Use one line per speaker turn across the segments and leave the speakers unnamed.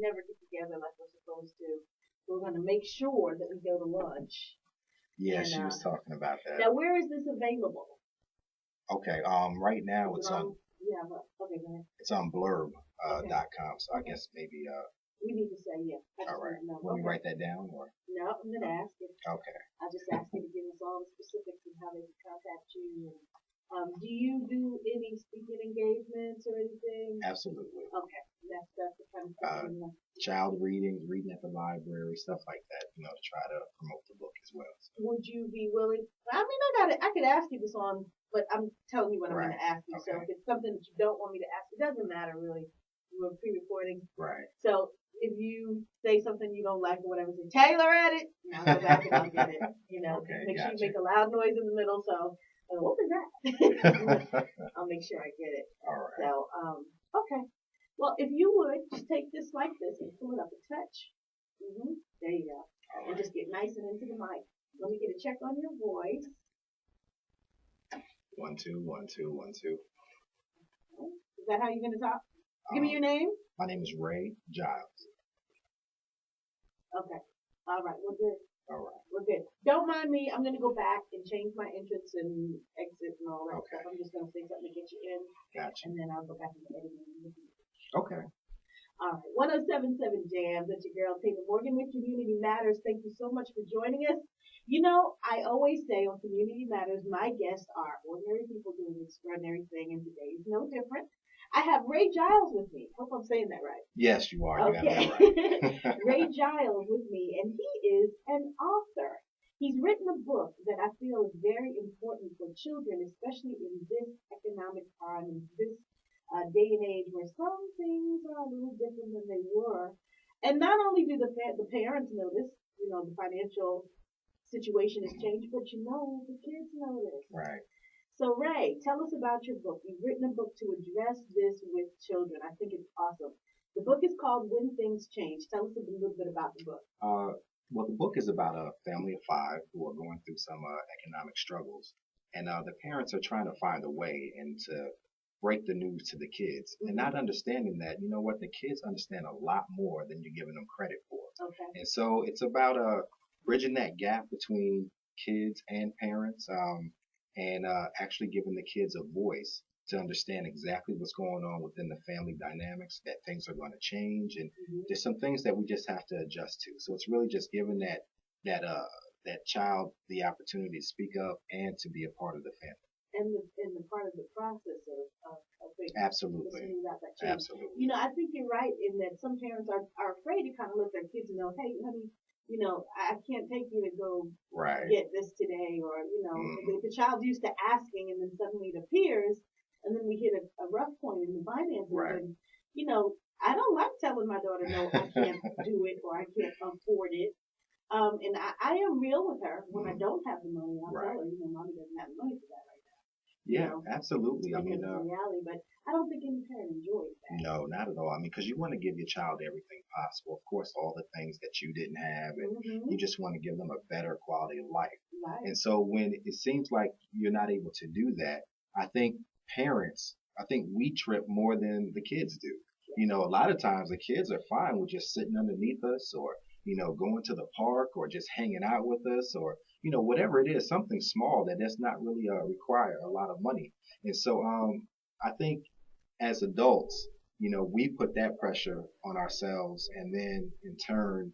never get together like we're supposed to. We're going to make sure that we go to lunch.
Yeah,
And
she was talking about that.
now, where is this available?
Okay. Right now
Is
it's
it
on
Yeah, but okay, go ahead.
it's on blurb
Okay.
.com. So I
Okay.
guess maybe
We need to say yeah. I
all
just
right.
want to know.
Let me
Okay.
write that down or
No, I'm gonna ask you.
okay.
I just asked you to give us all the specifics of how they can contact you. And, do you do any speaking engagements or anything?
Absolutely.
Okay, that's the kind of stuff.
Child reading, reading at the library, stuff like that, to try to promote the book as well. So.
Would you be willing? I mean, I could ask you this on, but I'm telling you what I'm
Right.
going to ask you.
Okay.
So if it's something that you don't want me to ask, it doesn't matter really. We're pre-recording.
Right.
So if you say something you don't like or whatever, say Taylor at it. And I'll go back and I'll get it.
Okay,
Make sure you
gotcha.
make a loud noise in the middle. So what was that? I'll make sure I get it.
All right.
So okay. Well, if you would just take this like this and pull it up a touch. There you go.
All
And
right.
just get nice and into the mic. Let me get a check on your voice.
1 2 1 2 1 2.
Is that how you're gonna talk? Give me your name.
My name is Ray Giles.
Okay. All right. We're good.
All right.
We're good. Don't mind me. I'm gonna go back and change my entrance and exit and all that
Okay.
stuff. I'm just gonna say something to get you in,
Gotcha.
and then I'll go back into editing.
Okay.
All right. 1077 Jams. That's your girl Taylor Morgan with Community Matters. Thank you so much for joining us. I always say on Community Matters, my guests are ordinary people doing an extraordinary thing, and today is no different. I have Ray Giles with me. Hope I'm saying that right.
Yes, you are. You
Okay.
got that right.
Ray Giles with me, and he is an author. He's written a book that I feel is very important for children, especially in this economic time, in this day and age where some things are a little different than they were. And not only do the parents notice, the financial situation has changed, but the kids notice.
Right.
So Ray, tell us about your book. You've written a book to address this with children. I think it's awesome. The book is called When Things Change. Tell us a little bit about the book.
Well, the book is about a family of 5 who are going through some economic struggles, and the parents are trying to find a way and to break the news to the kids, and not understanding that the kids understand a lot more than you're giving them credit for.
Okay.
And so it's about bridging that gap between kids and parents, and actually giving the kids a voice to understand exactly what's going on within the family dynamics, that things are going to change, and there's some things that we just have to adjust to. So it's really just giving that child the opportunity to speak up and to be a part of the family.
And the part of the process of things.
Absolutely.
That
Absolutely.
I think you're right in that some parents are afraid to kind of let their kids know, hey, honey, I can't take you to go
Right.
get this today, or if the child's used to asking and then suddenly it appears, and then we hit a rough point in the finances,
Right.
and I don't like telling my daughter no, I can't do it or I can't afford it. And I am real with her when I don't have the money. I'll tell her, mommy doesn't have the money for that right now.
Yeah, absolutely. I mean,
it's a reality, but I don't think any parent enjoys that.
No, not at all. I mean, because you want to give your child everything possible. Of course, all the things that you didn't have, and you just want to give them a better quality of life.
Right.
And so when it seems like you're not able to do that, I think we trip more than the kids do. A lot of times the kids are fine with just sitting underneath us, or going to the park, or just hanging out with us, or whatever it is, something small that does not really require a lot of money. And so I think as adults, we put that pressure on ourselves, and then in turn,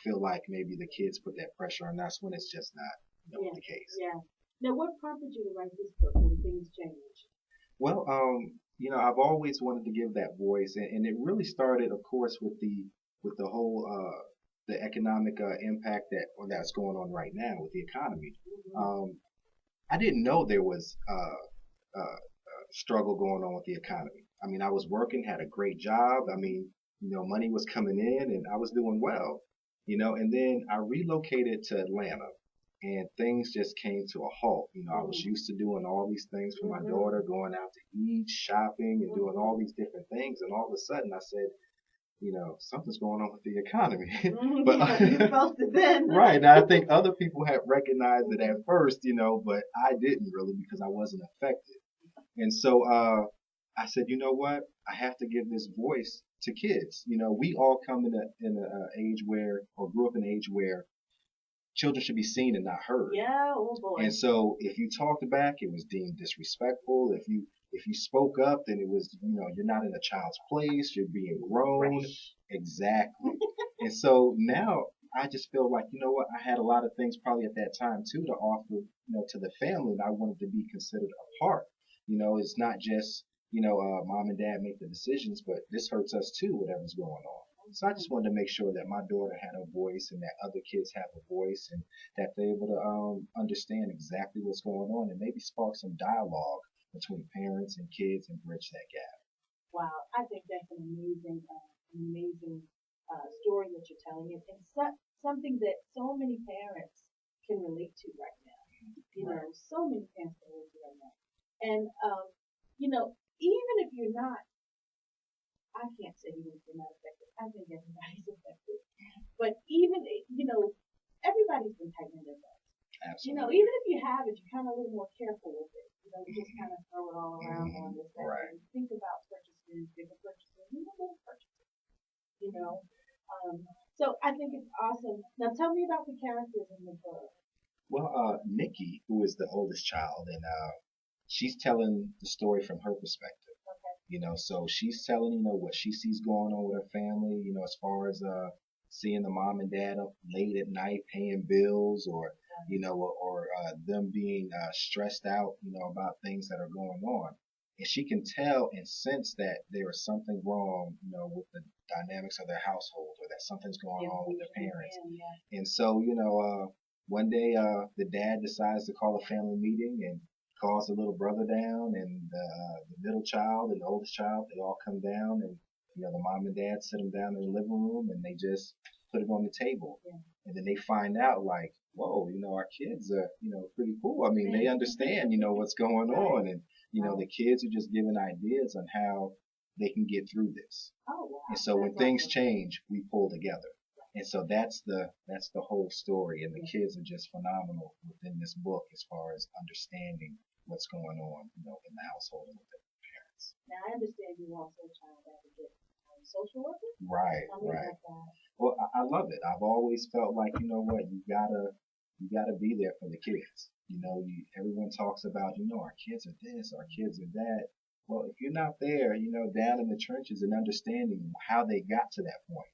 feel like maybe the kids put that pressure on us when it's just not the case.
Yeah. Now, what prompted you to write this book, When Things Change?
Well, I've always wanted to give that voice, and it really started, of course, with the whole the economic impact that's going on right now with the economy. I didn't know there was struggle going on with the economy. I mean, I was working, had a great job. I mean, money was coming in, and I was doing well. And then I relocated to Atlanta, and things just came to a halt. I was used to doing all these things for my daughter, going out to eat, shopping, and doing all these different things. And all of a sudden, I said, something's going on with the economy.
But you felt it then.
Right. Now, I think other people have recognized it at first, but I didn't really, because I wasn't affected. And so I said, you know what? I have to give this voice to kids. We all come in a age where, or grew up in an age where children should be seen and not heard.
Yeah, oh boy.
And so if you talked back, it was deemed disrespectful. If you spoke up, then it was, you're not in a child's place, you're being grown.
Fresh.
Exactly. And so now I just feel like, you know what, I had a lot of things probably at that time too to offer, to the family, and I wanted to be considered a part. It's not just, mom and dad make the decisions, but this hurts us too, whatever's going on. So I just wanted to make sure that my daughter had a voice and that other kids have a voice and that they're able to understand exactly what's going on and maybe spark some dialogue between parents and kids and bridge that gap.
Wow, I think that's an amazing story that you're telling, and something that so many parents can relate to right now.
Right.
So many parents can relate to right now. And even if you're not, I can't say even if you're not affected. I think everybody's affected. But even everybody's been tightening their belts.
Absolutely.
Even if you have it, you're kind of a little more careful with it. You just kind of throw it all around on this.
Right.
And think about purchases, bigger purchases, little purchases. You know. So I think it's awesome. Now tell me about the characters in the book.
Well, Nikki, who is the oldest child, and she's telling the story from her perspective.
Okay.
So she's telling, what she sees going on with her family, as far as seeing the mom and dad up late at night paying bills, or them being stressed out, about things that are going on. And she can tell and sense that there is something wrong, with the dynamics of their household, or that something's going on with their parents.
Yeah.
And so, one day the dad decides to call a family meeting and calls the little brother down, and the middle child and the oldest child, they all come down, and the mom and dad sit them down in the living room, and they just put it on the table.
Yeah.
And then they find out, like, whoa, our kids are, pretty cool. I mean, they understand, what's going on, and the kids are just giving ideas on how they can get through this.
Oh wow.
And so when things change, we pull together. And so that's the whole story, and the kids are just phenomenal within this book as far as understanding what's going on, in the household and with their parents.
Now I understand you're also a child advocate, social worker.
Right, right. Well, I love it. I've always felt like, what, you gotta be there for the kids. Everyone talks about, our kids are this, our kids are that. Well, if you're not there, down in the trenches and understanding how they got to that point,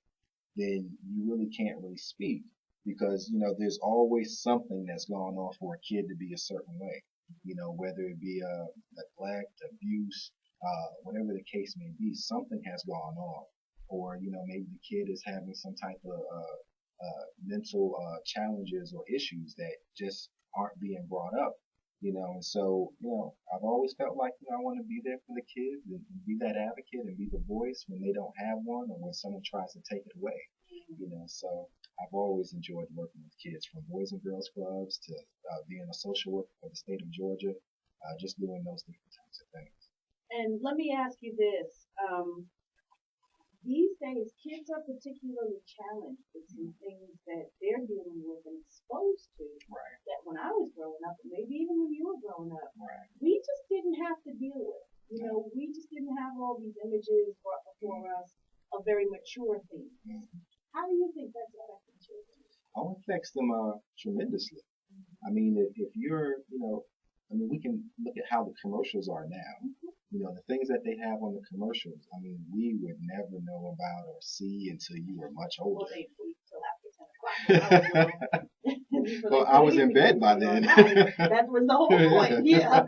then you really can't really speak, because there's always something that's going on for a kid to be a certain way, whether it be neglect, abuse, whatever the case may be, something has gone on, or maybe the kid is having some type of mental challenges or issues that just aren't being brought up. And so, I've always felt like, I want to be there for the kids, and be that advocate and be the voice when they don't have one, or when someone tries to take it away. So I've always enjoyed working with kids, from Boys and Girls Clubs to being a social worker for the state of Georgia, just doing those different types of things.
And let me ask you this. These days, kids are particularly challenged with some things that they're dealing with and exposed to.
Right.
That when I was growing up, and maybe even when you were growing up,
right.
we just didn't have to deal with. We just didn't have all these images brought before us of very mature things.
Mm-hmm.
How do you think that's affecting children?
Oh, it affects them tremendously. I mean, if you're, we can look at how the commercials are now. The things that they have on the commercials, I mean, we would never know about or see until you were much older.
Well, they wait till after 10 o'clock.
Well, I was in bed by then.
That was the whole point, yeah.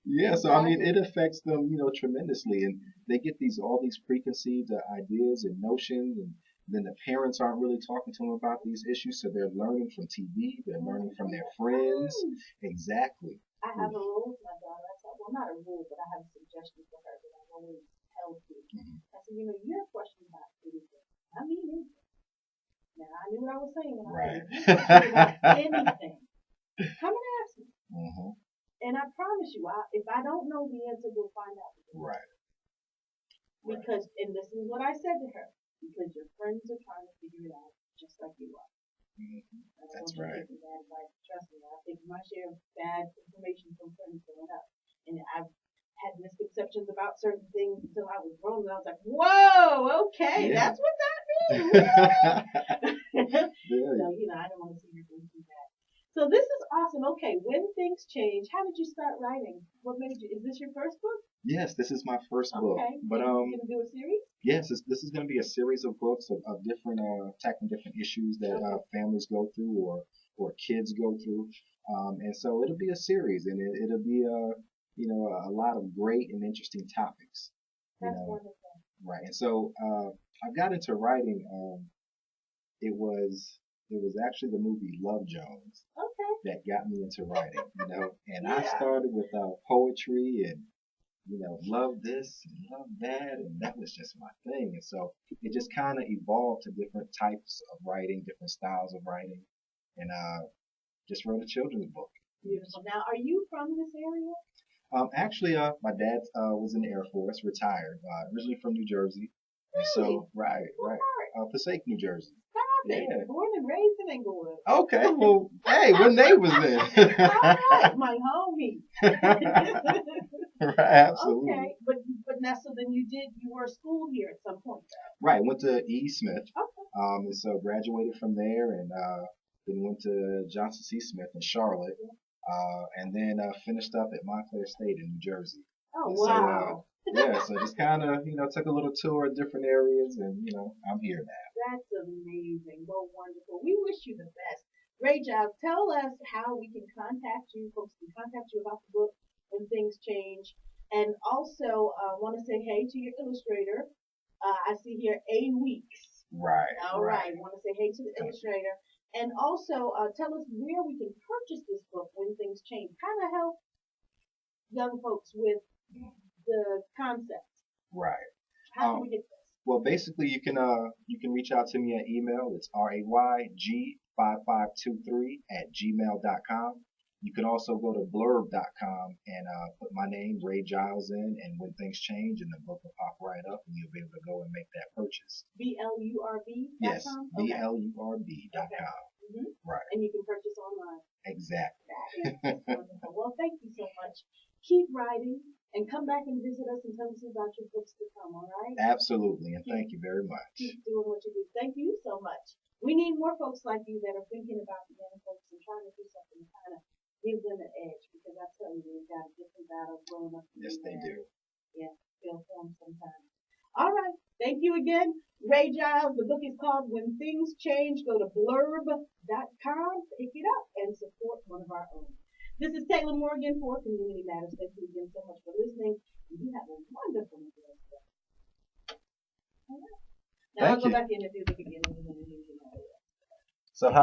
Yeah, so I mean, it affects them, tremendously, and they get all these preconceived ideas and notions, and then the parents aren't really talking to them about these issues, so they're learning from TV, they're learning from their friends. Exactly.
I have a rule with my daughter. Well, not a rule, but I have a suggestion for her that I've always held to. I said, you have questions about anything. I mean anything. Now, I knew what I was saying when I
right.
about anything. Come and ask me.
Mm-hmm.
And I promise you, if I don't know the answer, we'll find out.
Right.
Because, and this is what I said to her, because your friends are trying to figure it out just like you are.
Mm-hmm. That's right.
Bad advice. Trust me, I think my share of bad information from friends growing up. And I've had misconceptions misconceptions about certain things until I was grown. And I was like, whoa, okay,
Yeah.
that's what that means.
Yeah.
So, I don't want to see her go through that. So this is awesome. Okay, when things change, how did you start writing? What made you? Is this your first book?
Yes, this is my first book.
Okay.
But
you gonna do a series?
yes, this is going to be a series of books of different tackling different issues that families go through or kids go through. And so it'll be a series, and it'll be a lot of great and interesting topics. You
That's
know,
wonderful.
right? And so I got into writing. It was actually the movie Love Jones
Okay.
that got me into writing. And I
Yeah.
started with poetry and love this and love that, and that was just my thing. And so it just kind of evolved to different types of writing, different styles of writing, and just wrote a children's book.
Beautiful. Now, are you from this area?
Actually, my dad was in the Air Force, retired, originally from New Jersey. And
Really?
so, right, Passaic, New Jerscy.
Stop it.
Yeah.
Born and raised in Englewood.
Okay, well, hey, we're neighbors then.
All right, my homie.
Right, absolutely.
Okay, but now, so then you were schooled here at some point, though.
Right, went to E. Smith.
Okay.
And so graduated from there, and then went to Johnson C. Smith in Charlotte, and then finished up at Montclair State in New Jersey.
Oh,
And
wow.
so just kind of took a little tour of different areas, and I'm here now.
That's amazing. Well, wonderful. We wish you the best. Ray Giles, tell us how we can contact you. Folks can contact you about the book when things change. And also, want to say hey to your illustrator. I see here A Weeks.
Right.
All right. Want to say hey to the illustrator. And also, tell us where we can purchase this book when things change. Kind of help young folks with the concept.
Right.
How do we get this?
Well, basically, you can reach out to me at email. It's rayg5523@gmail.com. You can also go to blurb.com and put my name, Ray Giles, in, and when things change, and the book will pop right up, and you'll be able to go and make that purchase.
BLURB.com?
Yes,
Okay.
BLURB.com.
Okay. Mm-hmm.
Right.
And you can purchase online.
Exactly.
Wonderful. Well, thank you so much. Keep writing and come back and visit us and tell us about your books to come, all right?
Absolutely, and thank you very much.
Keep doing what you do. Thank you so much. We need more folks like you that are thinking about the young folks and trying to do something to kind of give them an edge, because I tell you, they've got a different battle growing up.
Yes, they do.
Yeah, feel for them sometimes. All right. Thank you again, Ray Giles. The book is called When Things Change. Go to blurb.com, pick it up, and support one of our own. This is Taylor Morgan for Community Matters. Thank you again so much for listening. You have a wonderful day. All right. Now I'll go back in and do the beginning and the end and all that.
So how